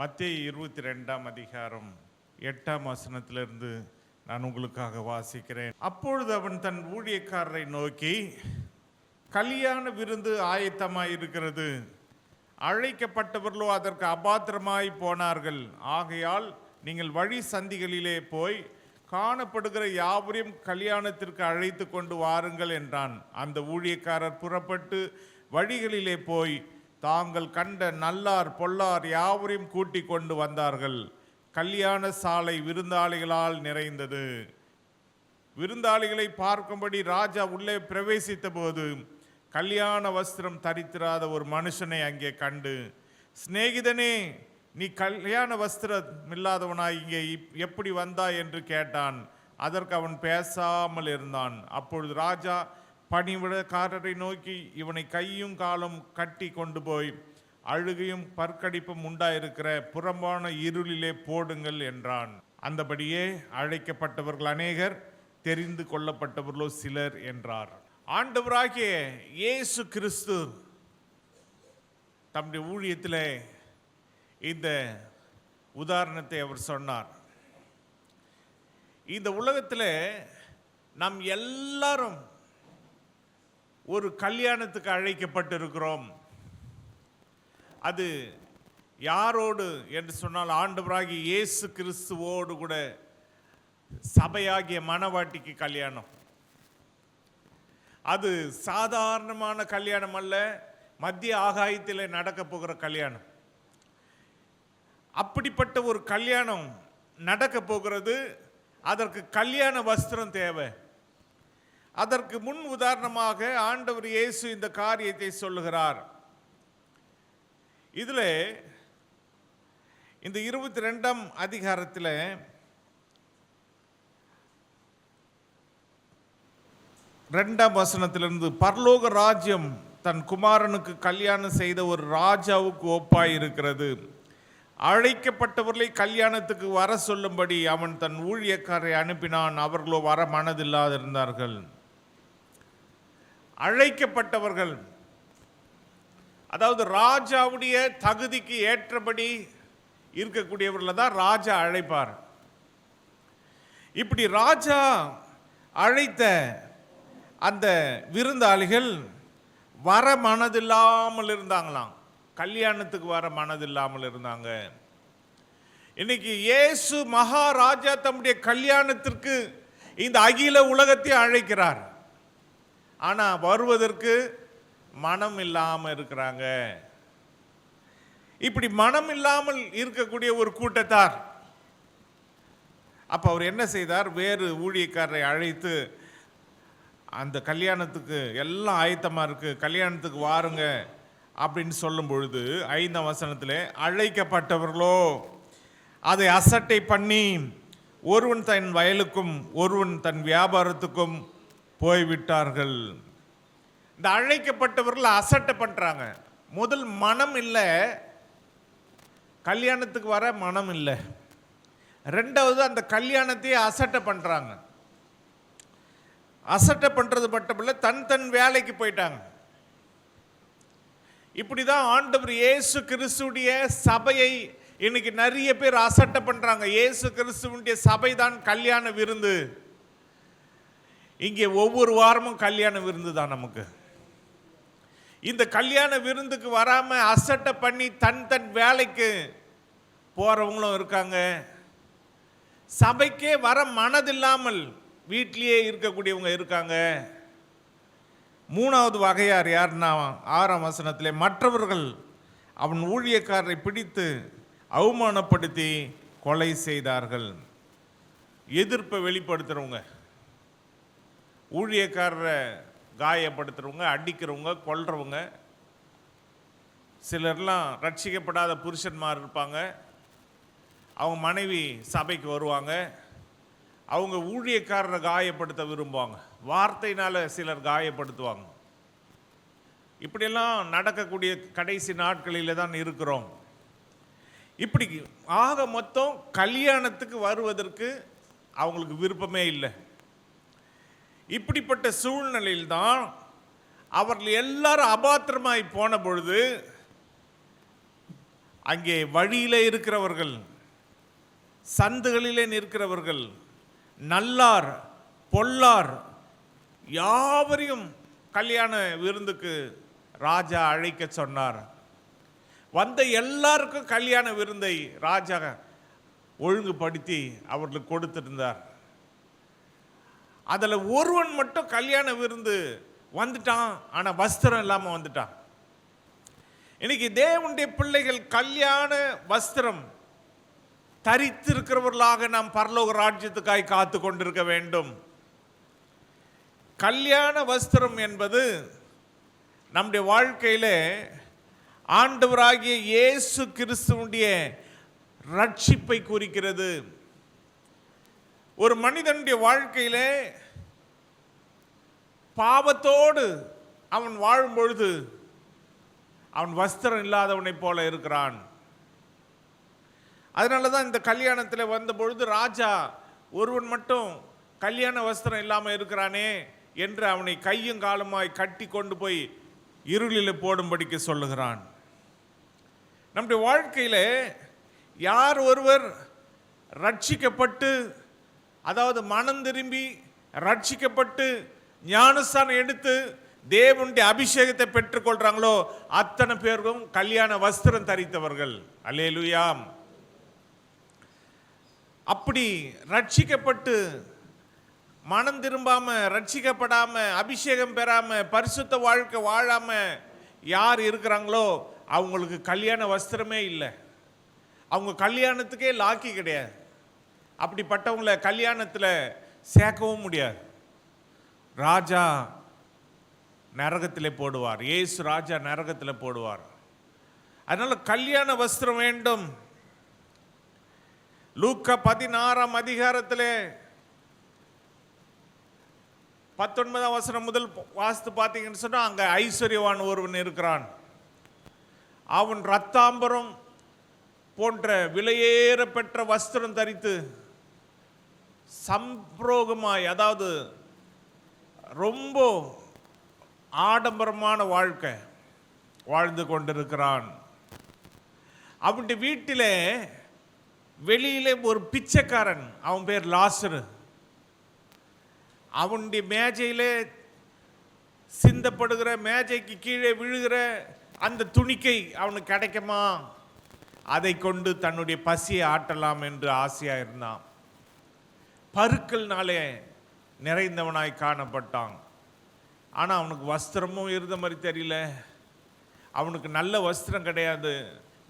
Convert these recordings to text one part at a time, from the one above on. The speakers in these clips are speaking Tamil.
மத்தேயு 22ஆம் அதிகாரம் 8ஆம் வசனத்திலிருந்து நான் உங்களுக்காக வாசிக்கிறேன். அப்பொழுது அவன் தன் ஊழியக்காரரை நோக்கி, கல்யாண விருந்து ஆயத்தமாய் இருக்கிறது, அழைக்கப்பட்டவர்களோ அதற்கு அபாத்திரமாய் போனார்கள். ஆகையால் நீங்கள் வழி சந்திகளிலே போய் காணப்படுகிற யாவரையும் கல்யாணத்திற்கு அழைத்து கொண்டு வாருங்கள் என்றான். அந்த ஊழியக்காரர் புறப்பட்டு வழிகளிலே போய் தாங்கள் கண்ட நல்லார் பொல்லார் யாவரையும் கூட்டிக் கொண்டு வந்தார்கள். கல்யாண சாலை விருந்தாளிகளால் நிறைந்தது. விருந்தாளிகளை பார்க்கும்படி ராஜா உள்ளே பிரவேசித்த போது கல்யாண வஸ்திரம் தரித்திராத ஒரு மனுஷனை அங்கே கண்டு, சிநேகிதனே, நீ கல்யாண வஸ்திரம் இல்லாதவனாய் இங்கே எப்படி வந்தாய் என்று கேட்டான். அதற்கு அவன் பேசாமல் இருந்தான். அப்பொழுது ராஜா பணிவிடக்காரரை நோக்கி, இவனை கையும் காலும் கட்டி கொண்டு போய் அழுகையும் பற்கடிப்பும் உண்டாயிருக்கிற புறம்பான இருளிலே போடுங்கள் என்றான். அந்தபடியே அழைக்கப்பட்டவர்கள் அநேகர், தெரிந்து கொள்ளப்பட்டவர்களோ சிலர் என்றார். ஆண்டவராகிய இயேசு கிறிஸ்து தம்முடைய ஊழியத்திலே இந்த உதாரணத்தை அவர் சொன்னார். இந்த உலகத்தில் நாம் எல்லாரும் ஒரு கல்யாணத்துக்கு அழைக்கப்பட்டிருக்கிறோம். அது யாரோடு என்று சொன்னால் ஆண்டவராகிய இயேசு கிறிஸ்துவோடு கூட சபையாகிய மணவாட்டிக்கு கல்யாணம். அது சாதாரணமான கல்யாணம் அல்ல, மத்திய ஆகாயத்தில் நடக்க போகிற கல்யாணம். அப்படிப்பட்ட ஒரு கல்யாணம் நடக்க போகிறது. அதற்கு கல்யாண வஸ்திரம் தேவை. அதற்கு முன் உதாரணமாக ஆண்டவர் இயேசு இந்த காரியத்தை சொல்லுகிறார். இதில் இந்த 22ஆம் அதிகாரத்தில் 2ஆம் வசனத்திலிருந்து, பரலோக ராஜ்யம் தன் குமாரனுக்கு கல்யாணம் செய்த ஒரு ராஜாவுக்கு ஒப்பாய் இருக்கிறது. அழைக்கப்பட்டவர்களை கல்யாணத்துக்கு வர சொல்லும்படி அவன் தன் ஊழியக்காரரை அனுப்பினான். அவர்களோ வர மனதில்லாதிருந்தார்கள். அழைக்கப்பட்டவர்கள், அதாவது ராஜாவுடைய தகுதிக்கு ஏற்றபடி இருக்கக்கூடியவர்களை தான் ராஜா அழைப்பார். இப்படி ராஜா அழைத்த அந்த விருந்தாளிகள் வர மனதில்லாமல் இருந்தாங்களாம். கல்யாணத்துக்கு வர மனதில்லாமல் இருந்தாங்க. இன்னைக்கு இயேசு மகாராஜா தம்முடைய கல்யாணத்திற்கு இந்த அகில உலகத்தை அழைக்கிறார். ஆனால் வருவதற்கு மனம் இல்லாமல் இருக்கிறாங்க. இப்படி மனம் இல்லாமல் இருக்கக்கூடிய ஒரு கூட்டத்தார், அப்போ அவர் என்ன செய்தார்? வேறு ஊழியக்காரரை அழைத்து, அந்த கல்யாணத்துக்கு எல்லாம் ஆயத்தமாக இருக்குது, கல்யாணத்துக்கு வாருங்க அப்படின்னு சொல்லும் பொழுது 5ஆம் வசனத்தில், அழைக்கப்பட்டவர்களோ அதை அசட்டை பண்ணி ஒருவன் தன் வயலுக்கும் ஒருவன் தன் வியாபாரத்துக்கும் போய்விட்டார்கள். இந்த அழைக்கப்பட்டவர்கள் அசட்டை பண்ணுறாங்க. முதல் மனம் இல்லை, கல்யாணத்துக்கு வர மனம் இல்லை. ரெண்டாவது அந்த கல்யாணத்தையே அசட்டை பண்ணுறாங்க. அசட்டை பண்ணுறது மட்டுமில்லை, தன் வேலைக்கு போயிட்டாங்க. இப்படி தான் ஆண்டவர் இயேசு கிறிஸ்துடைய சபையை இன்னைக்கு நிறைய பேர் அசட்டை பண்ணுறாங்க. இயேசு கிறிஸ்துவனுடைய சபை தான் கல்யாண விருந்து. இங்கே ஒவ்வொரு வாரமும் கல்யாண விருந்து தான் நமக்கு. இந்த கல்யாண விருந்துக்கு வராமல் அசட்டை பண்ணி தன் வேலைக்கு போகிறவங்களும் இருக்காங்க. சபைக்கே வர மனதில்லாமல் வீட்டிலேயே இருக்கக்கூடியவங்க இருக்காங்க. மூணாவது வகையார் யாருன்னா 6ஆம் வசனத்தில், மற்றவர்கள் அவன் ஊழியக்காரரை பிடித்து அவமானப்படுத்தி கொலை செய்தார்கள். எதிர்ப்பை வெளிப்படுத்துகிறவங்க, ஊழியக்காரரை காயப்படுத்துகிறவங்க, அடிக்கிறவங்க, கொல்றவங்க. சிலர்லாம் ரட்சிக்கப்படாத புருஷன்மார் இருப்பாங்க. அவங்க மனைவி சபைக்கு வருவாங்க. அவங்க ஊழியக்காரரை காயப்படுத்த விரும்புவாங்க. வார்த்தையினால் சிலர் காயப்படுத்துவாங்க. இப்படியெல்லாம் நடக்கக்கூடிய கடைசி நாட்களில் தான் இருக்கிறோம். இப்படி ஆக மொத்தம் கல்யாணத்துக்கு வருவதற்கு அவங்களுக்கு விருப்பமே இல்லை. இப்படிப்பட்ட சூழ்நிலையில்தான் அவர்கள் எல்லாரும் அபாத்திரமாய் போன பொழுது அங்கே வழியிலே இருக்கிறவர்கள், சந்துகளிலே நிற்கிறவர்கள், நல்லார் பொல்லார் யாவரையும் கல்யாண விருந்துக்கு ராஜா அழைக்க சொன்னார். வந்த எல்லாருக்கும் கல்யாண விருந்தை ராஜா ஒழுங்குபடுத்தி அவர்களுக்கு கொடுத்திருந்தார். அதில் ஒருவன் மட்டும் கல்யாண விருந்து வந்துட்டான், ஆனால் வஸ்திரம் இல்லாமல் வந்துட்டான். இன்னைக்கு தேவனுடைய பிள்ளைகள் கல்யாண வஸ்திரம் தரித்திருக்கிறவர்களாக நாம் பரலோக ராஜ்யத்துக்காய் காத்து கொண்டிருக்க வேண்டும். கல்யாண வஸ்திரம் என்பது நம்முடைய வாழ்க்கையிலே ஆண்டவராகிய இயேசு கிறிஸ்துவுடைய ரட்சிப்பை குறிக்கிறது. ஒரு மனிதனுடைய வாழ்க்கையிலே பாவத்தோடு அவன் வாழும் பொழுது அவன் வஸ்திரம் இல்லாதவனை போல இருக்கிறான். அதனால தான் இந்த கல்யாணத்தில் வந்த பொழுது ராஜா ஒருவன் மட்டும் கல்யாண வஸ்திரம் இல்லாமல் இருக்கிறானே என்று அவனை கையும் காலுமாய் கட்டி கொண்டு போய் இருளில் போடும்படிக்கு சொல்லுகிறான். நம்முடைய வாழ்க்கையில் யார் ஒருவர் ரட்சிக்கப்பட்டு, அதாவது மனம் திரும்பி ரட்சிக்கப்பட்டு ஞானஸ்தானம் எடுத்து தேவனுடைய அபிஷேகத்தை பெற்றுக்கொள்றாங்களோ அத்தனை பேருக்கும் கல்யாண வஸ்திரம் தரித்தவர்கள். அல்லேலூயா. அப்படி ரட்சிக்கப்பட்டு மனம் திரும்பாம, ரட்சிக்கப்படாம, அபிஷேகம் பெறாம, பரிசுத்த வாழ்க்கை வாழாம யார் இருக்கிறாங்களோ அவங்களுக்கு கல்யாண வஸ்திரமே இல்லை. அவங்க கல்யாணத்துக்கே லாக்கி கிடையாது. அப்படிப்பட்டவங்களை கல்யாணத்தில் சேர்க்கவும் முடியாது. ராஜா நரகத்தில் போடுவார். இயேசு ராஜா நரகத்தில் போடுவார். அதனால கல்யாண வஸ்திரம் வேண்டும். லூக்கா 16ஆம் அதிகாரத்தில் 19ஆம் வசனம் முதல் வாசித்து பார்த்தீங்கன்னு சொன்னால் அங்கே ஐஸ்வர்யவான் ஒருவன் இருக்கிறான். அவன் ரத்தாம்பரம் போன்ற விலையேற பெற்ற வஸ்திரம் தரித்து சம்பிரோகமாய், அதாவது ரொம்ப ஆடம்பரமான வாழ்க்கை வாழ்ந்து கொண்டிருக்கிறான். அவனுடைய வீட்டிலே வெளியிலே ஒரு பிச்சைக்காரன், அவன் பேர் லாசரு. அவனுடைய மேஜையிலே சிந்தப்படுகிற, மேஜைக்கு கீழே விழுகிற அந்த துணிக்கை அவனுக்கு கிடைக்குமா, அதை கொண்டு தன்னுடைய பசியை ஆட்டலாம் என்று ஆசையாக இருந்தான். பருக்கள்னாலே நிறைந்தவனாய் காணப்பட்டான். ஆனால் அவனுக்கு வஸ்திரமும் இருந்த மாதிரி தெரியல. அவனுக்கு நல்ல வஸ்திரம் கிடையாது,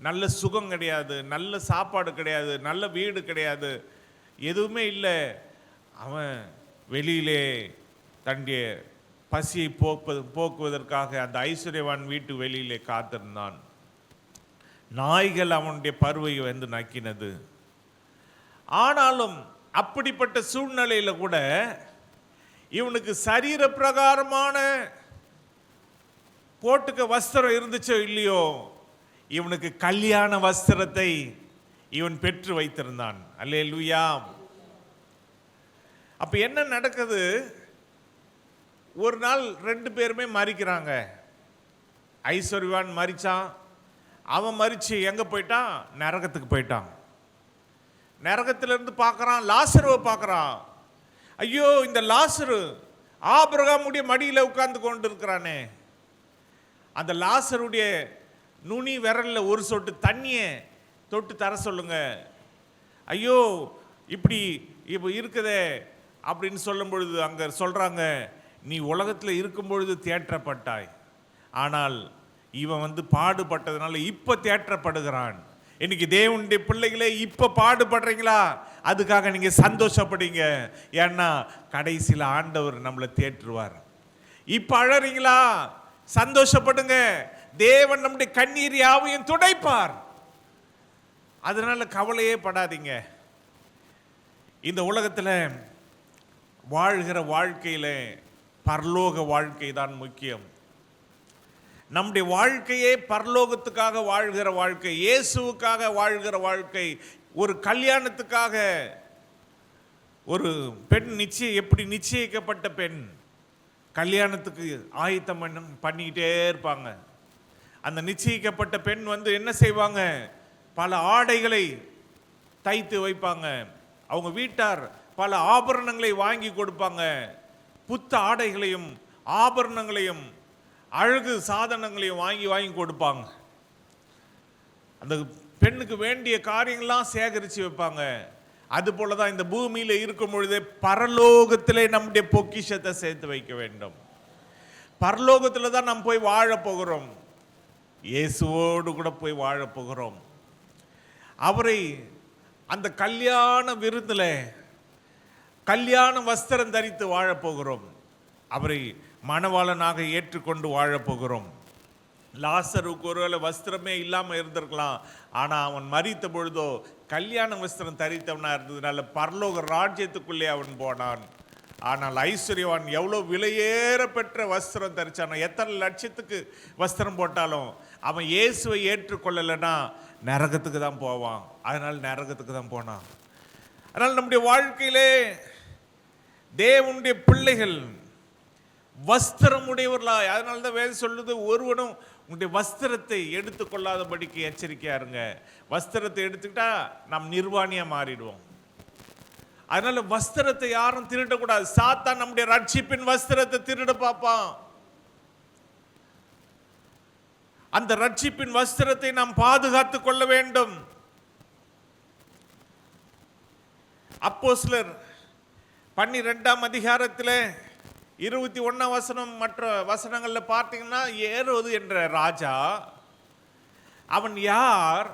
நல்ல சுகம் கிடையாது, நல்ல சாப்பாடு கிடையாது, நல்ல வீடு கிடையாது, எதுவுமே இல்லை. அவன் வெளியிலே தன்னுடைய பசியை போக்குவதற்காக அந்த ஐஸ்வர்யவான் வீட்டு வெளியிலே காத்திருந்தான். நாய்கள் அவனுடைய பருவை வந்து நக்கினது. ஆனாலும் அப்படிப்பட்ட சூழ்நிலையில் கூட இவனுக்கு சரீர பிரகாரமான போட்டுக்க வஸ்திரம் இருந்துச்சோ இல்லையோ, இவனுக்கு கல்யாண வஸ்திரத்தை இவன் பெற்று வைத்திருந்தான். அல்லேலூயா. அப்ப என்ன நடக்குது? ஒரு நாள் 2 பேருமே மரிக்கிறாங்க. ஐஸ்வர்யவான் மரிச்சான். அவன் மரிச்சு எங்க போயிட்டான்? நரகத்துக்கு போயிட்டான். நரகத்திலிருந்து பார்க்கறான், லாசருவை பார்க்கறான். ஐயோ, இந்த லாசரு ஆபிரகாமுடைய மடியில் உட்கார்ந்து கொண்டு இருக்கிறானே, அந்த லாசருடைய நுனி விரல்ல ஒரு சொட்டு தண்ணியை தொட்டு தர சொல்லுங்க. ஐயோ, இப்படி இப்போ இருக்குதே அப்படின்னு சொல்லும் பொழுது அங்கே சொல்றாங்க, நீ உலகத்தில் இருக்கும் பொழுது தேற்றப்பட்டாய், ஆனால் இவன் வந்து பாடுபட்டதுனால இப்போ தேற்றப்படுகிறான். இன்னைக்கு தேவனுடைய பிள்ளைகளே, இப்போ பாடுபடுறீங்களா? அதுக்காக நீங்க சந்தோஷப்படுங்க. ஏன்னா கடைசியில் ஆண்டவர் நம்மளை தேற்றுவார். இப்போ அழறீங்களா? சந்தோஷப்படுங்க. தேவன் நம்முடைய கண்ணீர் யாவையும் துடைப்பார். அதனால கவலையே படாதீங்க. இந்த உலகத்தில் வாழ்கிற வாழ்க்கையில பரலோக வாழ்க்கை தான் முக்கியம். நம்முடைய வாழ்க்கையே பரலோகத்துக்காக வாழ்கிற வாழ்க்கை, இயேசுவுக்காக வாழ்கிற வாழ்க்கை. ஒரு கல்யாணத்துக்காக ஒரு பெண் எப்படி நிச்சயிக்கப்பட்ட பெண் கல்யாணத்துக்கு ஆயத்தம் பண்ணிக்கிட்டே இருப்பாங்க. அந்த நிச்சயிக்கப்பட்ட பெண் வந்து என்ன செய்வாங்க? பல ஆடைகளை தைத்து வைப்பாங்க. அவங்க வீட்டார் பல ஆபரணங்களை வாங்கி கொடுப்பாங்க. புத்த ஆடைகளையும் ஆபரணங்களையும் அழகு சாதனங்களையும் வாங்கி வாங்கி கொடுப்பாங்க. அந்த பெண்ணுக்கு வேண்டிய காரியங்கள்லாம் சேகரித்து வைப்பாங்க. அது போல தான் இந்த பூமியில் இருக்கும் பொழுதே பரலோகத்திலே நம்முடைய பொக்கிஷத்தை சேர்த்து வைக்க வேண்டும். பரலோகத்தில் தான் நாம் போய் வாழ போகிறோம். இயேசுவோடு கூட போய் வாழ போகிறோம். அவரை அந்த கல்யாண விருந்தில் கல்யாண வஸ்திரம் தரித்து வாழப்போகிறோம். அவரை மணவாளனாக ஏற்றுக்கொண்டு வாழப்போகிறோம். லாசருக்கு ஒருவேளை வஸ்திரமே இல்லாமல் இருந்திருக்கலாம். ஆனால் அவன் மரித்த பொழுதோ கல்யாண வஸ்திரம் தரித்தவனாக இருந்ததுனால பரலோக ராஜ்யத்துக்குள்ளே அவன் போனான். ஆனால் ஐஸ்வர்யவான் எவ்வளோ விலையேற பெற்ற வஸ்திரம் தரிச்சானோ, எத்தனை லட்சத்துக்கு வஸ்திரம் போட்டாலும் அவன் இயேசுவை ஏற்றுக்கொள்ளலைன்னா நரகத்துக்கு தான் போவான். அதனால் நரகத்துக்கு தான் போனான். அதனால் நம்முடைய வாழ்க்கையிலே தேவனுடைய பிள்ளைகள் வஸ்திரம் உடையவர்களாய், அதனால தான் வேதம் சொல்லுது, ஒருவனும் உங்களுடைய வஸ்திரத்தை எடுத்துக்கொள்ளாதபடிக்கு எச்சரிக்கையா இருங்க. வஸ்திரத்தை எடுத்துக்கிட்டா நாம் நிர்வாணியா மாறிடுவோம். அதனால வஸ்திரத்தை யாரும் திருடக்கூடாது. சாத்தான் நம்முடைய ரட்சிப்பின் வஸ்திரத்தை திருட பார்ப்பான். அந்த ரட்சிப்பின் வஸ்திரத்தை நாம் பாதுகாத்துக் கொள்ள வேண்டும். அப்போஸ்தலர் 12ஆம் அதிகாரத்தில் 21ஆம் வசனம் மற்ற வசனங்களில் பார்த்தீங்கன்னா, ஏரோது என்ற ராஜா, அவன் யார்?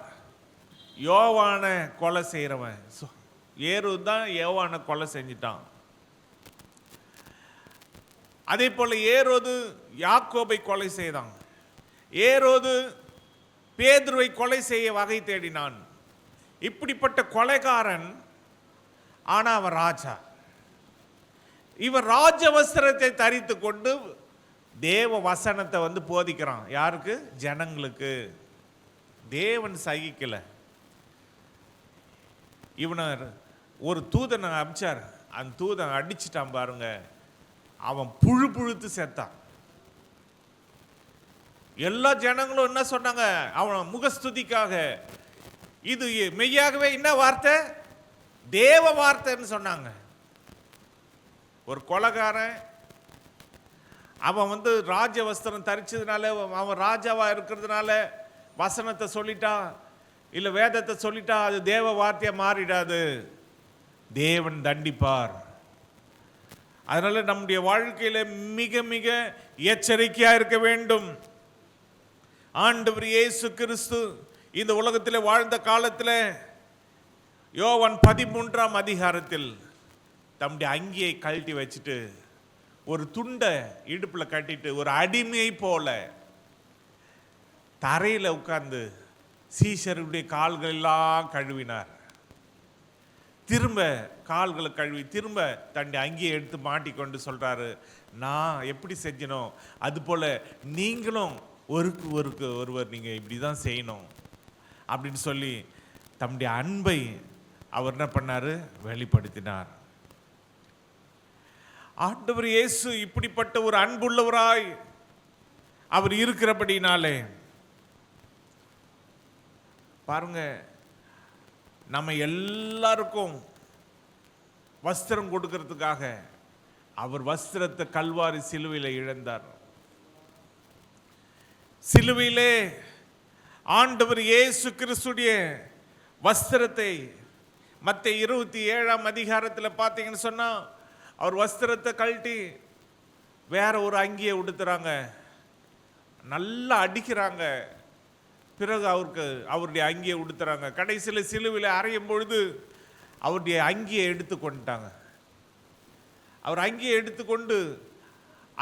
யோவான கொலை செய்கிறவன். ஏரோது தான் யோவானை கொலை செஞ்சிட்டான். அதே போல ஏரோது யாக்கோபை கொலை செய்தான். ஏரோது பேதுருவை கொலை செய்ய வகை தேடினான். இப்படிப்பட்ட கொலைகாரன். ஆனா அவன் ராஜா. இவன் ராஜ வஸ்திரத்தை தரித்து கொண்டு தேவ வசனத்தை போதிக்கிறான். யாருக்கு? ஜனங்களுக்கு. தேவன் சகிக்கல. இவனை ஒரு தூதனை அமிச்சார். அந்த தூதன் அடிச்சிட்டான் பாருங்க. அவன் புழுத்து செத்தான். எல்லா ஜனங்களும் என்ன சொன்னாங்க? அவன் முகஸ்துதிக்காக, இது மெய்யாகவே என்ன வார்த்தை? தேவ வார்த்தைன்னு சொன்னாங்க. ஒரு கொலைகாரன், அவன் ராஜ வஸ்திரம் தரிச்சதுனால, அவன் ராஜாவா இருக்கிறதுனால வசனத்தை சொல்லிட்டா, இல்ல வேதத்தை சொல்லிட்டா, அது தேவ வார்த்தையா மாறிடாது. தேவன் தண்டிப்பார். அதனால நம்முடைய வாழ்க்கையில மிக மிக எச்சரிக்கையா இருக்க வேண்டும். ஆண்டவர் இயேசு கிறிஸ்து இந்த உலகத்தில் வாழ்ந்த காலத்தில் யோவான் 13ஆம் அதிகாரத்தில் தம்முடைய அங்கியை கழட்டி வச்சுட்டு ஒரு துண்டை இடுப்பில் கட்டிட்டு ஒரு அடிமையை போல தரையில் உட்கார்ந்து சீஷருடைய கால்கள் எல்லாம் கழுவினார். திரும்ப கால்களை கழுவி திரும்ப தன்னுடைய அங்கியை எடுத்து மாட்டிக்கொண்டு சொல்றாரு, நான் எப்படி செஞ்சனோ அது போல நீங்களும் ஒருவர் நீங்க இப்படிதான் செய்யணும் அப்படின்னு சொல்லி தம்முடைய அன்பை அவர் என்ன பண்ணாரு? வெளிப்படுத்தினார். ஆண்டவர் இயேசு இப்படிப்பட்ட ஒரு அன்புள்ளவராய் அவர் இருக்கிறபடினாலே பாருங்க, நம்ம எல்லாருக்கும் வஸ்திரம் கொடுக்கிறதுக்காக அவர் வஸ்திரத்தை கல்வாரி சிலுவையில் இழந்தார். சிலுவையிலே ஆண்டவர் இயேசு கிறிஸ்துடைய வஸ்திரத்தை மத்தேயு 27ஆம் அதிகாரத்தில் பார்த்தீங்கன்னு சொன்னா, அவர் வஸ்திரத்தை கழட்டி வேற ஒரு அங்கியை உடுத்துறாங்க, நல்லா அடிக்கிறாங்க. பிறகு அவருடைய அங்கியை உடுத்துறாங்க. கடைசியில் சிலுவையில் அறையும் பொழுது அவருடைய அங்கியை எடுத்து கொண்டுட்டாங்க. அவர் அங்கியை எடுத்துக்கொண்டு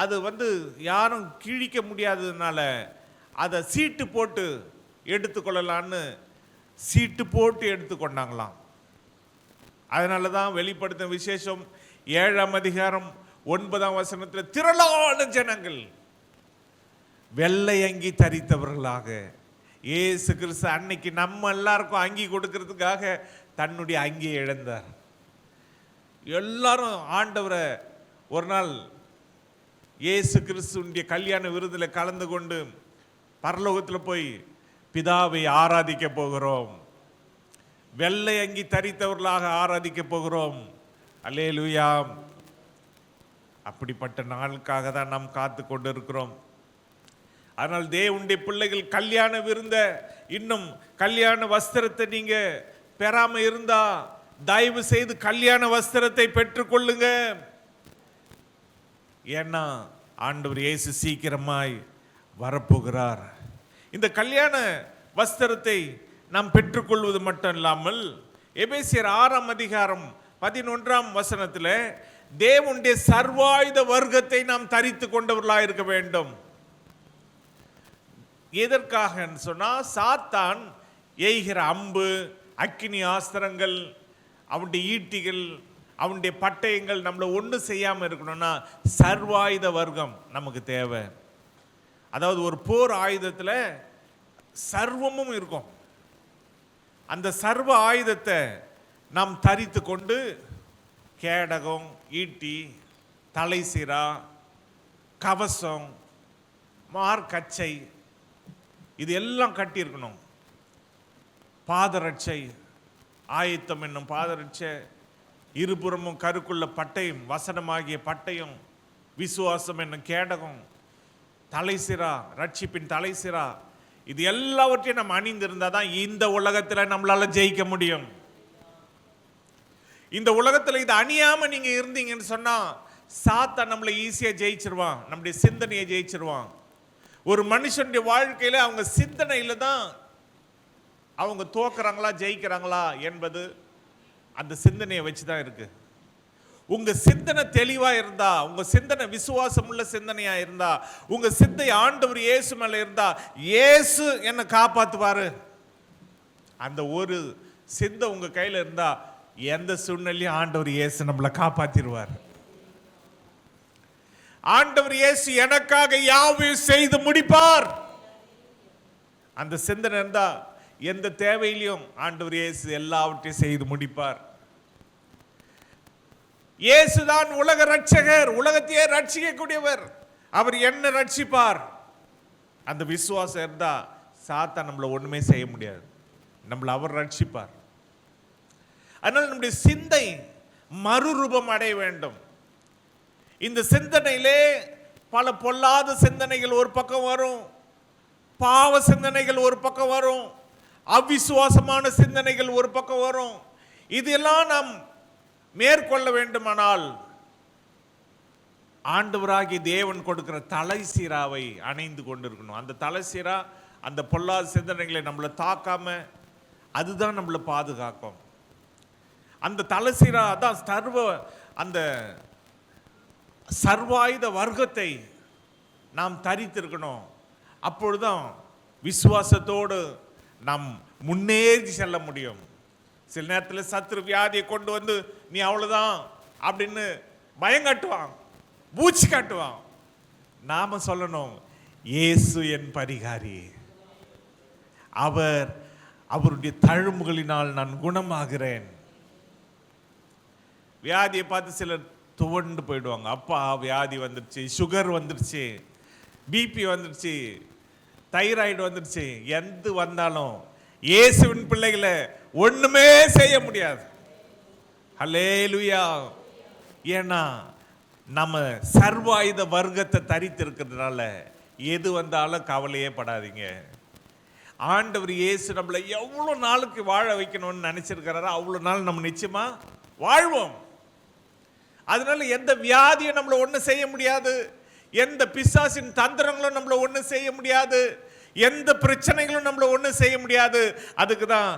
அது யாரும் கிழிக்க முடியாததுனால அதை சீட்டு போட்டு எடுத்துக்கொள்ளலான்னு சீட்டு போட்டு எடுத்துக்கொண்டாங்களாம். அதனால தான் வெளிப்படுத்தும் விசேஷம் 7ஆம் அதிகாரம் 9ஆம் வசனத்தில் திரளான ஜனங்கள் வெள்ளை அங்கி தரித்தவர்களாக இயேசு கிறிஸ்து அன்னைக்கு நம்ம எல்லாருக்கும் அங்கி கொடுக்கறதுக்காக தன்னுடைய அங்கியை இழந்தார். எல்லாரும் ஆண்டவரை ஒரு நாள் இயேசு கிறிஸ்துடைய கல்யாண விருந்தில் கலந்து கொண்டு பரலோகத்தில் போய் பிதாவை ஆராதிக்க போகிறோம் வெள்ளை அங்கி தரித்தவர்களாக ஆராதிக்க போகிறோம். அல்லேலூயா. அப்படிப்பட்ட நாளுக்காக தான் நாம் காத்து கொண்டு இருக்கிறோம். ஆனால் தேவனுடைய பிள்ளைகள் கல்யாண விருந்த, இன்னும் கல்யாண வஸ்திரத்தை நீங்க பெறாம இருந்தா தயவு செய்து கல்யாண வஸ்திரத்தை பெற்றுக்கொள்ளுங்க. ஏன்னா ஆண்டவர் இயேசு சீக்கிரமாய் வரப்போகிறார். இந்த கல்யாண வஸ்திரத்தை நாம் பெற்றுக்கொள்வது மட்டும் இல்லாமல் எபேசியர் 6ஆம் அதிகாரம் 11ஆம் வசனத்தில் தேவனுடைய சர்வாயுத வர்க்கத்தை நாம் தரித்து கொண்டவர்களாக இருக்க வேண்டும். எதற்காக சொன்னா, சாத்தான் எய்கிற அம்பு, அக்கினி ஆஸ்திரங்கள், அவனுடைய ஈட்டிகள், அவனுடைய பட்டயங்கள் நம்மளை ஒன்று செய்யாமல் இருக்கணும்னா சர்வாயுத வர்க்கம் நமக்கு தேவை. அதாவது ஒரு போர் ஆயுதத்தில் சர்வமும் இருக்கும். அந்த சர்வ ஆயுதத்தை நாம் தரித்து கொண்டு கேடகம், ஈட்டி, தலைசிரா, கவசம், மார்க்கச்சை இது எல்லாம் கட்டியிருக்கணும். பாதரட்சை ஆயத்தம் என்னும் பாதரட்சை, இருபுறமும் கருக்குள்ள பட்டயம், வசனமாகிய பட்டயம், விசுவாசம் என்னும் கேடகம், தலைசிரா, ரட்சிப்பின் தலைசிரா, இது எல்லாவற்றையும் நம்ம அணிந்திருந்தா தான் இந்த உலகத்தில் நம்மளால ஜெயிக்க முடியும். இந்த உலகத்தில் இதை அணியாம நீங்க இருந்தீங்கன்னு சொன்னா சாத்தான் நம்மளை ஈஸியா ஜெயிச்சிருவான், நம்முடைய சிந்தனையை ஜெயிச்சிருவான். ஒரு மனுஷனுடைய வாழ்க்கையில அவங்க சிந்தனையில தான் அவங்க தோக்குறாங்களா ஜெயிக்கிறாங்களா என்பது அந்த சிந்தனையை வச்சுதான் இருக்கு. உங்க சிந்தனை தெளிவா இருந்தா, உங்க சிந்தனை விசுவாசம் உள்ள சிந்தனையா இருந்தா, உங்க சிந்தை ஆண்டவர் இயேசு மேல இருந்தா, இயேசு என்னை காப்பாத்துவாரு, அந்த ஒரு சிந்தை உங்க கையில இருந்தா எந்த சூழ்நிலையும் ஆண்டவர் இயேசு நம்மளை காப்பாத்திடுவார். ஆண்டவர் இயேசு எனக்காக யாவையும் செய்து முடிப்பார். அந்த சிந்தனை இருந்தா எந்த தேவையிலையும் ஆண்டவர் இயேசு எல்லாவற்றையும் செய்து முடிப்பார். இயேசுதான் உலக ரட்சகர், உலகத்தையே ரட்சிக்கக்கூடியவர். அவர் என்ன ரட்சிப்பார். அந்த விசுவாசம் இருந்தா சாத்தான் நம்மளை ஒண்ணுமே செய்ய முடியாது, நம்மளை அவர் ரட்சிப்பார். அதனால நம்முடைய சிந்தை மறுரூபம் அடைய வேண்டும். இந்த சிந்தனையிலே பல பொல்லாத சிந்தனைகள் ஒரு பக்கம் வரும், பாவ சிந்தனைகள் ஒரு பக்கம் வரும், அவிசுவாசமான சிந்தனைகள் ஒரு பக்கம் வரும். இதெல்லாம் நாம் மேற்கொள்ள வேண்டுமானால் ஆண்டவராகிய தேவன் கொடுக்கிற தலைசீராவை அணைந்து கொண்டிருக்கணும். அந்த தலைசீரா அந்த பொல்லாத சிந்தனைகளை நம்மளை தாக்காம அதுதான் நம்மளை பாதுகாக்கும். அந்த தலைசீரா தான் அந்த சர்வாயுத வர்க்கத்தை நாம் தரித்திருக்கணும். அப்பொழுதுதான் விசுவாசத்தோடு நாம் முன்னேறி செல்ல முடியும். சில நேரத்தில் சத்துரு வியாதியை கொண்டு வந்து நீ அவ்வளவுதான் அப்படின்னு பயம் காட்டுவான், பூச்சி காட்டுவான். நாம சொல்லணும், இயேசு என் பரிகாரி, அவருடைய தழும்புகளினால் நான் குணமாகிறேன். வியாதியை பார்த்து சிலர் துவண்டு போயிடுவாங்க. அப்பா வியாதி வந்துருச்சு, சுகர் வந்துருச்சு, பிபி வந்துருச்சு, தைராய்டு வந்துருச்சு, எந்த வந்தாலும் இயேசுவின் பிள்ளைகளை ஒண்ணுமே செய்ய முடியாது. ஹல்லேலூயா. ஏன்னா நம்ம சர்வாயுத வர்க்கத்தை தரித்து இருக்கிறதுனால எது வந்தாலும் கவலையே படாதீங்க. ஆண்டவர் இயேசு நம்மளை எவ்வளவு நாளுக்கு வாழ வைக்கணும்னு நினைச்சிருக்கிறாரோ அவ்வளவு நாள் நம்ம நிச்சயமா வாழ்வோம். அதனால எந்த வியாதியும் நம்மளை ஒன்றும் செய்ய முடியாது, எந்த பிசாசின் தந்திரங்களும் நம்மளை ஒன்றும் செய்ய முடியாது, எந்த பிரச்சனைகளும் நம்மளை ஒன்றும் செய்ய முடியாது. அதுக்கு தான்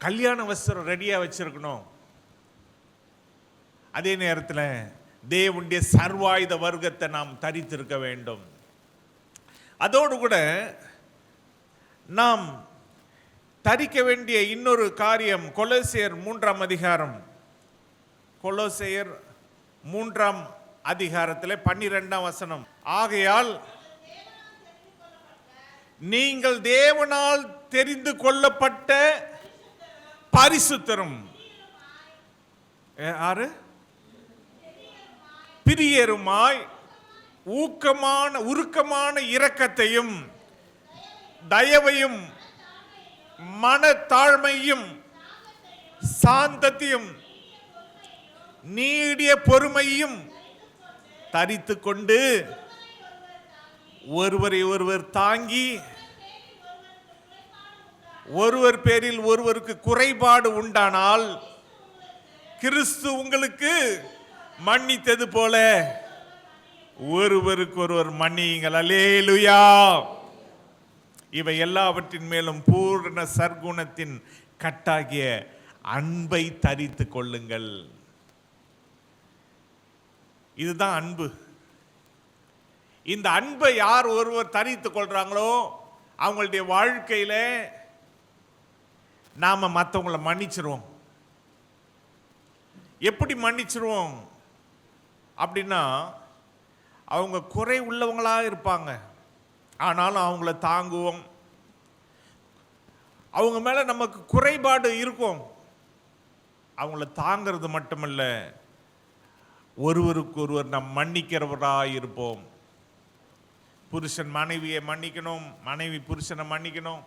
கல்யாண வஸ்திரம் ரெடியா வச்சிருக்கணும். அதே நேரத்தில் தேவனுடைய சர்வாயுத வர்க்கத்தை நாம் தரித்திருக்க வேண்டும். அதோடு கூட நாம் தரிக்க வேண்டிய இன்னொரு காரியம் கொலோசியர் 3ஆம் அதிகாரம், கொலோசியர் 3ஆம் அதிகாரத்தில் 12ஆம் வசனம், ஆகையால் நீங்கள் தேவனால் தெரிந்து கொள்ளப்பட்ட பரிசுத்தரும் பிரியருமாய் உருக்கமான இரக்கத்தையும் தயவையும் மனத்தாழ்மையும் சாந்தத்தையும் நீடிய பொறுமையும் தரித்து கொண்டு ஒருவரை ஒருவர் தாங்கி ஒருவர் பேரில் ஒருவருக்கு குறைபாடு உண்டானால் கிறிஸ்து உங்களுக்கு மன்னித்தது போல ஒருவருக்கு ஒருவர் மன்னியுங்கள். அல்லேலூயா. இவை எல்லாவற்றின் மேலும் பூர்ண சர்க்குணத்தின் கட்டாகிய அன்பை தரித்து கொள்ளுங்கள். இதுதான் அன்பு. இந்த அன்பை யார் ஒருவர் தரித்து கொள்றாங்களோ அவங்களுடைய வாழ்க்கையில நாம மற்றவங்களை மன்னிச்சிருவோம். எப்படி மன்னிச்சிருவோம் அப்படின்னா, அவங்க குறை உள்ளவங்களா இருப்பாங்க, ஆனாலும் அவங்கள தாங்குவோம். அவங்க மேல நமக்கு குறைபாடு இருக்கும், அவங்கள தாங்கிறது மட்டுமல்ல, ஒருவருக்கு ஒருவர் நாம் மன்னிக்கிறவராக இருப்போம். புருஷன் மனைவியை மன்னிக்கணும், மனைவி புருஷனை மன்னிக்கணும்,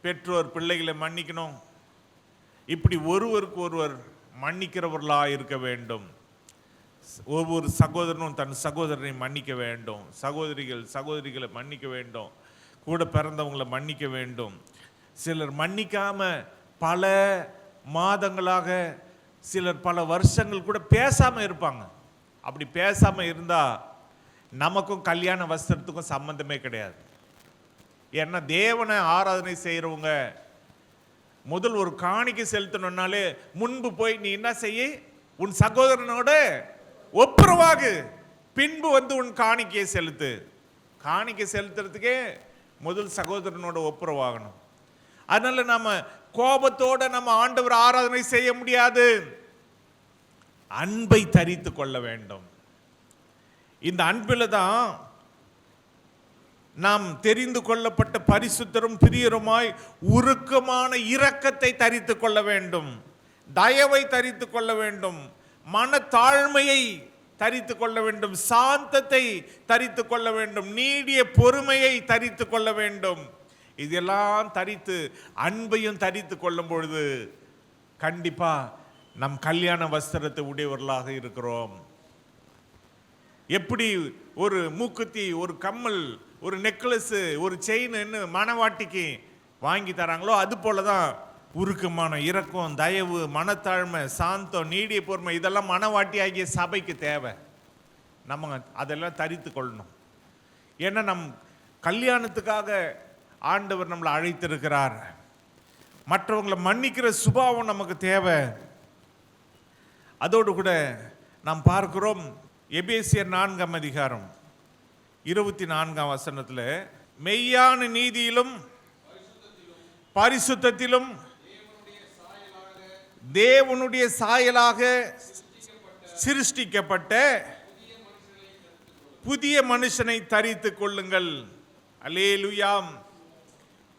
பெற்றோர் பிள்ளைகளை மன்னிக்கணும். இப்படி ஒருவருக்கு ஒருவர் மன்னிக்கிறவர்களாக இருக்க வேண்டும். ஒவ்வொரு சகோதரனும் தன் சகோதரனை மன்னிக்க வேண்டும், சகோதரிகள் சகோதரிகளை மன்னிக்க வேண்டும், கூட பிறந்தவங்களை மன்னிக்க வேண்டும். சிலர் மன்னிக்காம பல மாதங்களாக, சிலர் பல வருஷங்கள் கூட பேசாம இருப்பாங்க. அப்படி பேசாம இருந்தா நமக்கும் கல்யாண வஸ்திரத்துக்கும் சம்பந்தமே கிடையாது. ஏன்னா தேவனை ஆராதனை செய்யறவங்க முதல் ஒரு காணிக்கை செலுத்தணும்னாலே முன்பு போய் நீ என்ன செய்ய, உன் சகோதரனோட ஒப்புரவாகு, பின்பு வந்து உன் காணிக்கையை செலுத்து. காணிக்கை செலுத்துறதுக்கே முதல் சகோதரனோட ஒப்புரவாகணும். அதனால நம்ம கோபத்தோட நம்ம ஆண்டவர் ஆராதனை செய்ய முடியாது. அன்பை தரித்து கொள்ள வேண்டும். இந்த அன்பில் தான் நாம் தெரிந்து கொள்ளப்பட்ட பரிசுத்தரும் பிரியருமாய் உருக்கமான இரக்கத்தை தரித்து கொள்ள வேண்டும், தயவை தரித்து கொள்ள வேண்டும், மனத்தாழ்மையை தரித்து கொள்ள வேண்டும், சாந்தத்தை தரித்து கொள்ள வேண்டும், நீடிய பொறுமையை தரித்து கொள்ள வேண்டும். இதெல்லாம் தரித்து அன்பையும் தரித்து கொள்ளும் பொழுது கண்டிப்பா நம் கல்யாண வஸ்திரத்தை உடையவர்களாக இருக்கிறோம். எப்படி ஒரு மூக்குத்தி, ஒரு கம்மல், ஒரு நெக்லஸ், ஒரு செயின் மனவாட்டிக்கு வாங்கி தராங்களோ அது போலதான் உருக்கமான இரக்கம், தயவு, மனத்தாழ்மை, சாந்தம், நீடிய பொறுமை இதெல்லாம் மனவாட்டி ஆகிய சபைக்கு தேவை. நம்ம அதெல்லாம் தரித்து கொள்ளணும். ஏன்னா நம் கல்யாணத்துக்காக ஆண்டவர் நம்மளை அழைத்திருக்கிறார். மற்றவங்களை மன்னிக்கிற சுபாவம் நமக்கு தேவை. அதோடு கூட நாம் பார்க்கிறோம், எபேசியர் 4ஆம் அதிகாரம் 24ஆம் வசனத்தில், மெய்யான நீதியிலும் பரிசுத்தத்திலும் தேவனுடைய சாயலாக சிருஷ்டிக்கப்பட்ட புதிய மனுஷனை தரித்து கொள்ளுங்கள். அல்லேலூயா.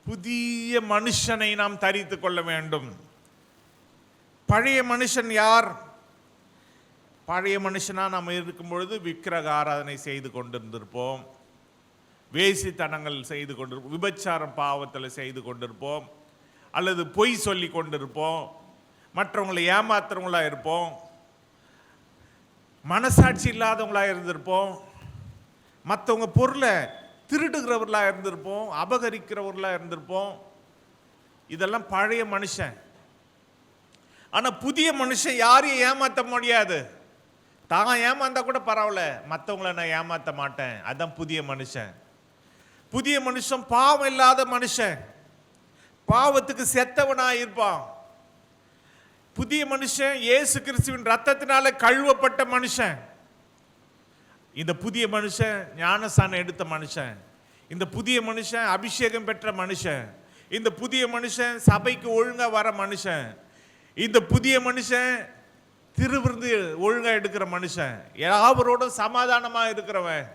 புதிய மனுஷனை நாம் தரித்து கொள்ள வேண்டும். பழைய மனுஷன் யார்? பழைய மனுஷனா நாம் இருக்கும் பொழுது விக்கிரக ஆராதனை செய்து கொண்டிருந்திருப்போம், வேசித்தனங்கள் செய்து கொண்டிருப்போம், விபச்சாரம் பாவத்தில் செய்து கொண்டிருப்போம், அல்லது பொய் சொல்லி கொண்டிருப்போம், மற்றவங்களை ஏமாத்துறவங்களா இருப்போம், மனசாட்சி இல்லாதவங்களா இருந்திருப்போம், மற்றவங்க பொருளை திருடுகிறவர்களா இருந்திருப்போம், அபகரிக்கிறவர்களா இருந்திருப்போம். இதெல்லாம் பழைய மனுஷன். ஆனா புதிய மனுஷன் யாரையும் ஏமாற்ற முடியாது. தான் ஏமாந்தா கூட பரவாயில்ல, மற்றவங்கள நான் ஏமாற்ற மாட்டேன். அதான் புதிய மனுஷன். புதிய மனுஷன் பாவம் இல்லாத மனுஷன், பாவத்துக்கு செத்தவனா இருப்பான். புதிய மனுஷன் இயேசு கிறிஸ்துவின் ரத்தத்தினால கழுவப்பட்ட மனுஷன். இந்த புதிய மனுஷன் ஞானஸ்நானம் எடுத்த மனுஷன். இந்த புதிய மனுஷன் அபிஷேகம் பெற்ற மனுஷன். இந்த புதிய மனுஷன் சபைக்கு ஒழுங்கா வர மனுஷன். இந்த புதிய மனுஷன் திருவிருந்து ஒழுங்கா எடுக்கிற மனுஷன், யாவரோடும் சமாதானமா இருக்கிறவன்.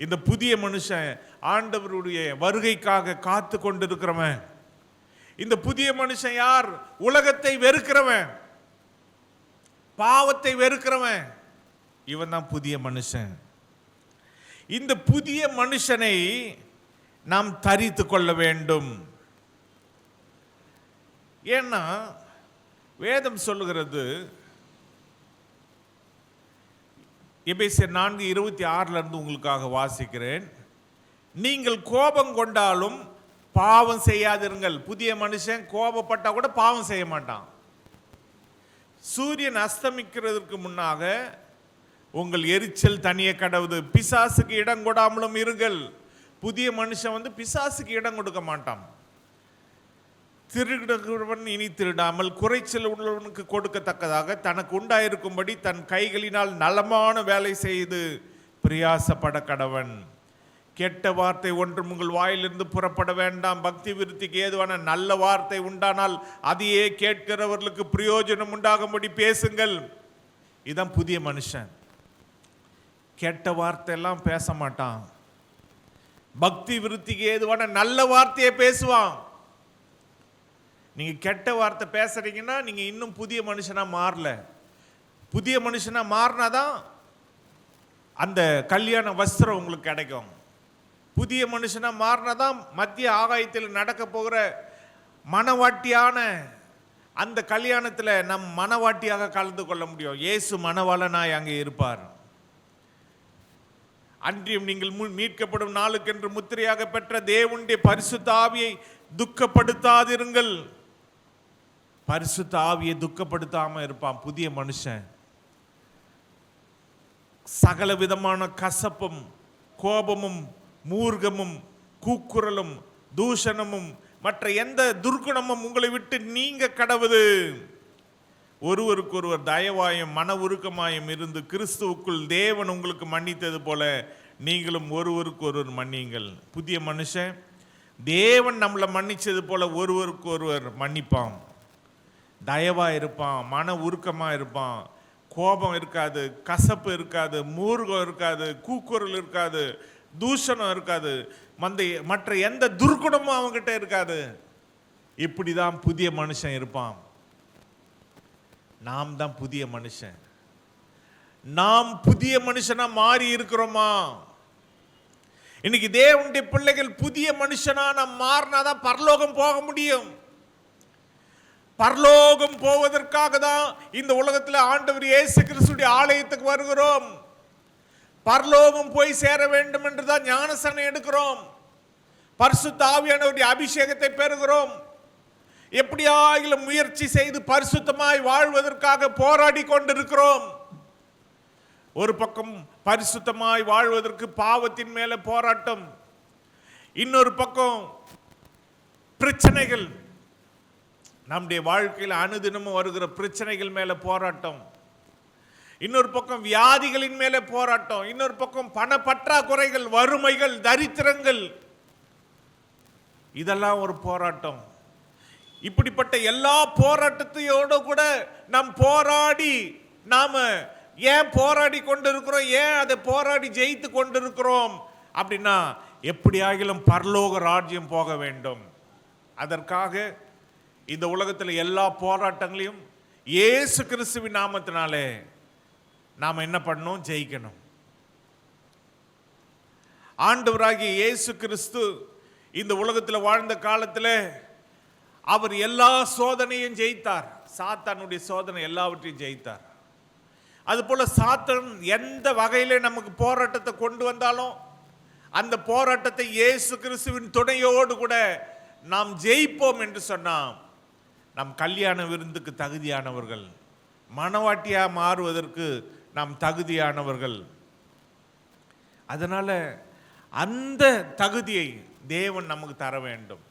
இந்த புதிய மனுஷன் ஆண்டவருடைய வருகைக்காக காத்து கொண்டிருக்கிறவன். இந்த புதிய மனுஷன் யார்? உலகத்தை வெறுக்கிறவன், பாவத்தை வெறுக்கிறவன். இவன் தான் புதிய மனுஷன். இந்த புதிய மனுஷனை நாம் தரித்து கொள்ள வேண்டும். ஏன்னா வேதம் சொல்லுகிறது, எபேசியர் 4:26 இருந்து உங்களுக்காக வாசிக்கிறேன். நீங்கள் கோபம் கொண்டாலும் பாவம் செய்யாதிருங்கள். புதிய மனுஷன் கோபப்பட்டா கூட பாவம் செய்ய மாட்டான். சூரியன் அஸ்தமிக்கிறதுக்கு முன்னாக உங்கள் எரிச்சல் தனிய கடவுது. பிசாசுக்கு இடம் கொடாமலும் இருங்கள். புதிய மனுஷன் பிசாசுக்கு இடம் கொடுக்க மாட்டான். திருடுகிறவன் இனி திருடாமல் குறைச்சல் உள்ளவனுக்கு கொடுக்கத்தக்கதாக தனக்கு உண்டாயிருக்கும்படி தன் கைகளினால் நலமான வேலை செய்து பிரயாசப்பட கடவன். கெட்ட வார்த்தை ஒன்றும் உங்கள் வாயிலிருந்து புறப்பட வேண்டாம். பக்தி விருத்திக்கு ஏதுவான நல்ல வார்த்தை உண்டானால் அதையே கேட்கிறவர்களுக்கு பிரயோஜனம் உண்டாகும்படி பேசுங்கள். இதான் புதிய மனுஷன். கெட்ட வார்த்தை எல்லாம் பேச மாட்டான். பக்தி விருத்திக்கு ஏதுவான நல்ல வார்த்தையை பேசுவான். நீங்க கெட்ட வார்த்தை பேசுறீங்கன்னா நீங்க இன்னும் புதிய மனுஷனா மாறல. புதிய மனுஷனா மாறினாதான் அந்த கல்யாண வஸ்திரம் உங்களுக்கு கிடைக்கும். புதிய மனுஷனா மாறினாதான் மத்திய ஆகாயத்தில் நடக்க போகிற மனவாட்டியான அந்த கல்யாணத்தில் நம் மனவாட்டியாக கலந்து கொள்ள முடியும். இயேசு மனவாளனாய் அங்கே இருப்பார். அன்றியும் நீங்கள் மீட்கப்படும் நாளுக்கென்று முத்திரையாக பெற்ற தேவனுடைய பரிசுத்த ஆவியை துக்கப்படுத்தாதிருங்கள். பரிசுத்த ஆவியை துக்கப்படுத்தாம இருப்பான் புதிய மனுஷன். சகல விதமான கசப்பும் கோபமும் மூர்க்கமும் கூக்குரலும் தூஷணமும் மற்ற எந்த துர்க்குணமும் உங்களை விட்டு நீங்க கடவுது. ஒருவருக்கொருவர் தயவாயும் மன உருக்கமாயும் இருந்து கிறிஸ்துவுக்குள் தேவன் உங்களுக்கு மன்னித்தது போல நீங்களும் ஒருவருக்கொருவர் மன்னியுங்கள். புதிய மனுஷன் தேவன் நம்மளை மன்னிச்சது போல ஒருவருக்கு ஒருவர் மன்னிப்பான். தயவா இருப்பான், மன உருக்கமா இருப்பான், கோபம் இருக்காது, கசப்பு இருக்காது, மூர்க்கம் இருக்காது, கூக்குரல் இருக்காது, தூஷணம் இருக்காது, மற்ற எந்த துர்க்குணமும் அவங்ககிட்ட இருக்காது. இப்படிதான் புதிய மனுஷன் இருப்பான். நாம் தான் புதிய மனுஷன். நாம் புதிய மனுஷனா மாறி இருக்கிறோமா? இன்னைக்கு தேவனுடைய பிள்ளைகள் புதிய மனுஷனா நாம் மாறினாதான் பரலோகம் போக முடியும். பரலோகம் போவதற்காக தான் இந்த உலகத்தில் ஆண்டவர் இயேசு கிறிஸ்துவின் ஆலயத்துக்கு வருகிறோம். பரலோகம் போய் சேர வேண்டும் என்று தான் ஞானஸ்நானம் எடுக்கிறோம். பரிசுத்த ஆவியானவருடைய அபிஷேகத்தை பெறுகிறோம். எப்படியாகிலும் முயற்சி செய்து பரிசுத்தமாய் வாழ்வதற்காக போராடி கொண்டிருக்கிறோம். ஒரு பக்கம் பரிசுத்தமாய் வாழ்வதற்கு பாவத்தின் மேல போராட்டம், இன்னொரு பக்கம் பிரச்சனைகள், நம்முடைய வாழ்க்கையில் அனுதினமும் வருகிற பிரச்சனைகள் மேல போராட்டம், இன்னொரு பக்கம் வியாதிகளின் மேல போராட்டம், இன்னொரு பக்கம் பண பற்றாக்குறைகள், வறுமைகள், தரித்திரங்கள், இதெல்லாம் ஒரு போராட்டம். இப்படிப்பட்ட எல்லா போராட்டத்தையோட கூட நாம் போராடி நாம ஏன் போராடி கொண்டிருக்கிறோம், ஏன் அதை போராடி ஜெயித்து கொண்டிருக்கிறோம் அப்படின்னா எப்படியாகிலும் பரலோக ராஜ்யம் போக வேண்டும். அதற்காக இந்த உலகத்தில் எல்லா போராட்டங்களையும் இயேசு கிறிஸ்துவின் நாமத்தினாலே நாம் என்ன பண்ணணும்? ஜெயிக்கணும். ஆண்டவராகிய இயேசு கிறிஸ்து இந்த உலகத்தில் வாழ்ந்த காலத்தில் அவர் எல்லா சோதனையும் ஜெயித்தார். சாத்தானுடைய சோதனை எல்லாவற்றையும் ஜெயித்தார். அதுபோல சாத்தான் எந்த வகையில நமக்கு போராட்டத்தை கொண்டு வந்தாலும் அந்த போராட்டத்தை இயேசு கிறிஸ்துவின் துணையோடு கூட நாம் ஜெயிப்போம் என்று சொன்னோம். நாம் கல்யாண விருந்துக்கு தகுதியானவர்கள், மனவாட்டியா மாறுவதற்கு நாம் தகுதியானவர்கள். அதனால அந்த தகுதியை தேவன் நமக்கு தர வேண்டும்.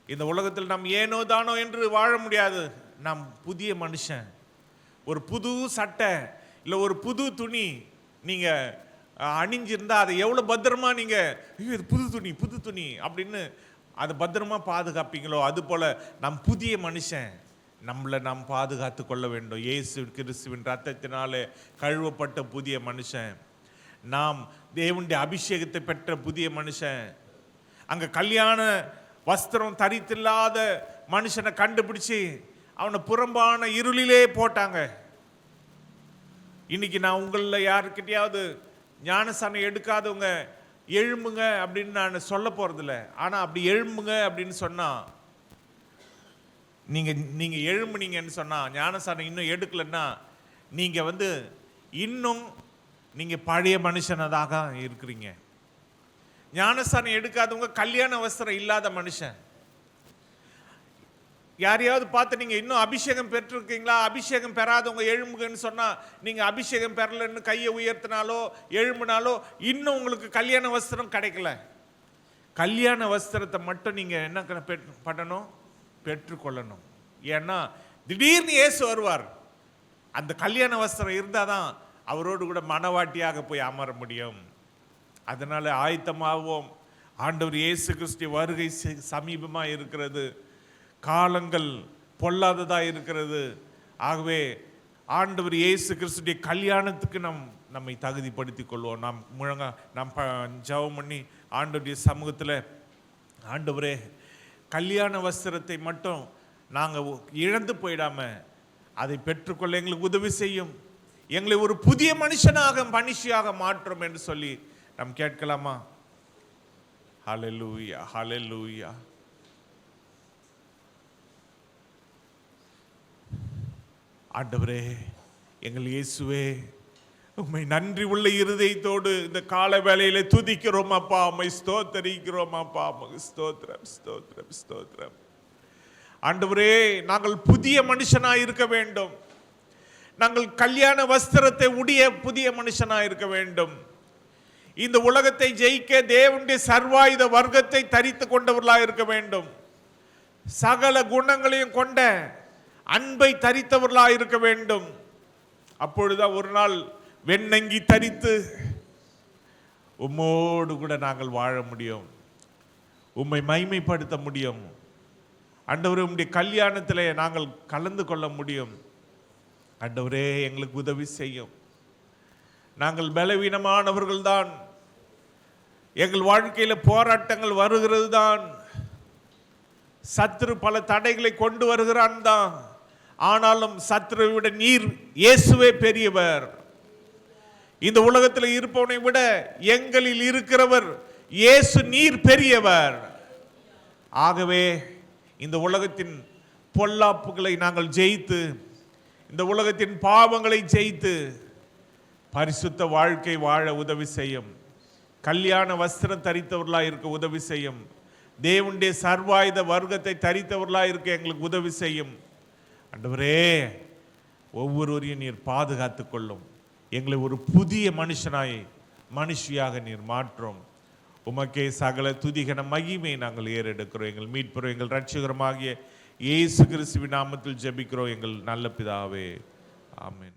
இந்த உலகத்தில் நாம் ஏனோ தானோ என்று வாழ முடியாது. நாம் புதிய மனுஷன். ஒரு புது சட்டை இல்லை ஒரு புது துணி நீங்க அணிஞ்சிருந்தா அதை எவ்வளவு பத்திரமா நீங்க இது புது துணி அப்படின்னு அதை பத்திரமா பாதுகாப்பீங்களோ அது போல நம் புதிய மனுஷன் நம்மளை நாம் பாதுகாத்து கொள்ள வேண்டும். இயேசு கிறிஸ்துவின் ரத்தத்தினாலே கழுவப்பட்ட புதிய மனுஷன், நாம் தேவனுடைய அபிஷேகத்தை பெற்ற புதிய மனுஷன். அங்க கல்யாண வஸ்திரம் தரித்தில்லாத மனுஷனை கண்டுபிடிச்சு அவனை புறம்பான இருளிலே போட்டாங்க. இன்னைக்கு நான் உங்களில் யாருக்கிட்டையாவது ஞானஸ்நானம் எடுக்காதவங்க எழும்புங்க அப்படின்னு நான் சொல்ல போறதில்ல. ஆனால் அப்படி எழும்புங்க அப்படின்னு சொன்னா நீங்கள் எழும்புனீங்கன்னு சொன்னால், ஞானஸ்நானம் இன்னும் எடுக்கலைன்னா நீங்கள் இன்னும் நீங்கள் பழைய மனுஷனதாக இருக்கிறீங்க. ஞானஸ்நானம் எடுக்காதவங்க கல்யாண வஸ்திரம் இல்லாத மனுஷன். யாரையாவது பார்த்து நீங்கள் இன்னும் அபிஷேகம் பெற்றிருக்கீங்களா, அபிஷேகம் பெறாதவங்க எழும்புங்கன்னு சொன்னால், நீங்கள் அபிஷேகம் பெறலன்னு கையை உயர்த்தினாலோ எழும்புனாலோ இன்னும் உங்களுக்கு கல்யாண வஸ்திரம் கிடைக்கல. கல்யாண வஸ்திரத்தை மட்டும் நீங்கள் என்ன பண்ணணும்? பெற்றுக்கொள்ளணும். ஏன்னா திடீர்னு இயேசு வருவார். அந்த கல்யாண வஸ்திரம் இருந்தால் தான் அவரோடு கூட மனவாட்டியாக போய் அமர முடியும். அதனால ஆயத்தமாவோம். ஆண்டவர் இயேசு கிறிஸ்து வருகை சமீபமாக இருக்கிறது. காலங்கள் பொல்லாததாக இருக்கிறது. ஆகவே ஆண்டவர் இயேசு கிறிஸ்துடைய கல்யாணத்துக்கு நம்மை தகுதிப்படுத்திக் கொள்வோம். நாம் ஜெபம் பண்ணி ஆண்டவருடைய சமூகத்தில், ஆண்டவரே கல்யாண வஸ்திரத்தை மட்டும் நாங்கள் இழந்து போயிடாம அதை பெற்றுக்கொள்ள எங்களுக்கு உதவி செய்யும். எங்களை ஒரு புதிய மனுஷியாக மாற்றும் என்று சொல்லி நாம் கேட்கலாமா? ஹல்லேலூயா, ஹல்லேலூயா. ஆண்டவரே, எங்கள் இயேசுவே, உம்மை நன்றி உள்ள இருதயத்தோடு இந்த கால வேளையில துதிக்கிறோம் அப்பா, உம்மை ஸ்தோத்தரிக்கிறோம் அப்பா. ஸ்தோத்திரம், ஸ்தோத்திரம், ஸ்தோத்திரம். ஆண்டவரே, நாங்கள் புதிய மனுஷனாய் இருக்க வேண்டும். நாங்கள் கல்யாண வஸ்திரத்தை உடைய புதிய மனுஷனாய் இருக்க வேண்டும். இந்த உலகத்தை ஜெயிக்க தேவனுடைய சர்வாயுத வர்க்கத்தை தரித்து கொண்டவர்களாக இருக்க வேண்டும். சகல குணங்களையும் கொண்ட அன்பை தரித்தவர்களாக இருக்க வேண்டும். அப்பொழுதுதான் ஒரு நாள் வெண்ணங்கி தரித்து உம்மோடு கூட நாங்கள் வாழ முடியும், உம்மை மைமைப்படுத்த முடியும். ஆண்டவரே, உம்முடைய கல்யாணத்தில் நாங்கள் கலந்து கொள்ள முடியும். ஆண்டவரே, எங்களுக்கு உதவி செய்யும். நாங்கள் பலவீனமானவர்கள் தான். எங்கள் வாழ்க்கையில் போராட்டங்கள் வருகிறது தான். சத்ரு பல தடைகளை கொண்டு வருகிறான் தான். ஆனாலும் சத்ருவை விட நீர் இயேசுவே பெரியவர். இந்த உலகத்தில் இருப்பவனை விட எங்களில் இருக்கிறவர் இயேசு நீர் பெரியவர். ஆகவே இந்த உலகத்தின் பொல்லாப்புகளை நாங்கள் ஜெயித்து, இந்த உலகத்தின் பாவங்களை ஜெயித்து பரிசுத்த வாழ்க்கை வாழ உதவி செய்யும். கல்யாண வஸ்திரம் தரித்தவர்களாக இருக்க உதவி செய்யும். தேவனுடைய சர்வாயுத வர்க்கத்தை தரித்தவர்களாக இருக்க எங்களுக்கு உதவி செய்யும். ஆண்டவரே, ஒவ்வொருவரையும் நீர் பாதுகாத்து கொள்ளும். எங்களை ஒரு புதிய மனுஷியாக நீர் மாற்றும். உமக்கே சகல துதிகன மகிமை நாங்கள் ஏறெடுக்கிறோம். எங்கள் மீட்புறோம், எங்கள் ரட்சகரமாகிய இயேசு கிறிஸ்துவின் நாமத்தில் ஜெபிக்கிறோம் எங்கள் நல்ல பிதாவே. ஆமென்.